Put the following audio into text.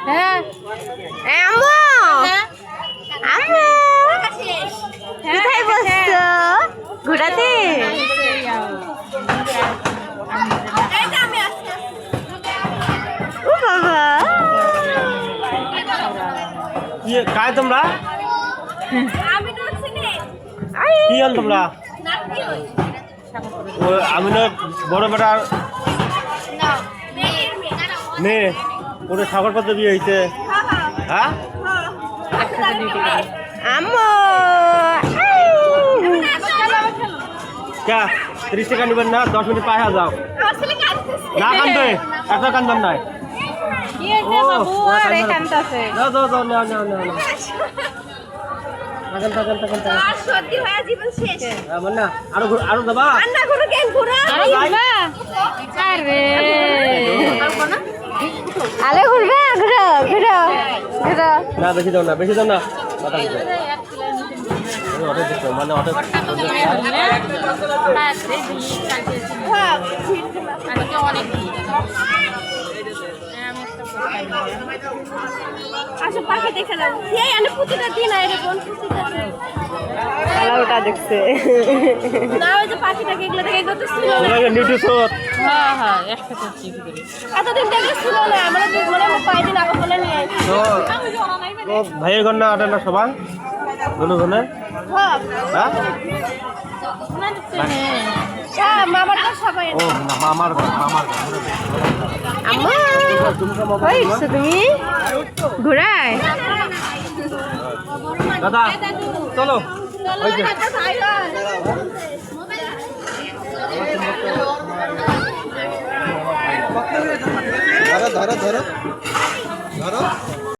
হ্যাঁ আম্মু আম্মু কোথায় বসছো ঘোরাতে ও বাবা काय তোমরা কি হল তোমরা আমি না বড় বেটার মেয়ে ওটা সাগর পথে বিয়ে হয়েছে হ্যাঁ আম্মু क्या 30 টাকা নেবেন না 10 মিনিট পায়ে যাও না কান্দে এত কান্দন নাই যাও যাও যাও না না না কান্দন কান্দন কান্দন সত্যি হয়ে জীবন শেষ আমার না আরো যাবা আন্না করে কেন ঘোরা আরে ঘুরবা আরে আলে ঘুরবা ঘুরো ঘুরো ঘুরো না বেশি দাও না বেশি দাও না কথা দিতে অটো দিতে মানে অটো আসো পাখি দেখে নাও এই আনে প্রতিটা দিন আইরে কোন খেলাটা দেখছে না ওই যে পাখিটাকে এগুলো দেখে কত ছিল তোরা নিউট্রিশন হ্যাঁ হ্যাঁ একটা করছি এতদিন দেখলে ছিল না আমরা মানে কয়েকদিন আগে বলে নিয়ে আইছি তো ভাইয়ের ঘর না আটেন না সবাই দুটো ঘনে হ্যাঁ হ্যাঁ মামার তো সবাই ও মামার ঘর আম্মা ওই তুমি ঘোড়ায় দাদা চলো ওই যে ধরো ধরো ধরো ধরো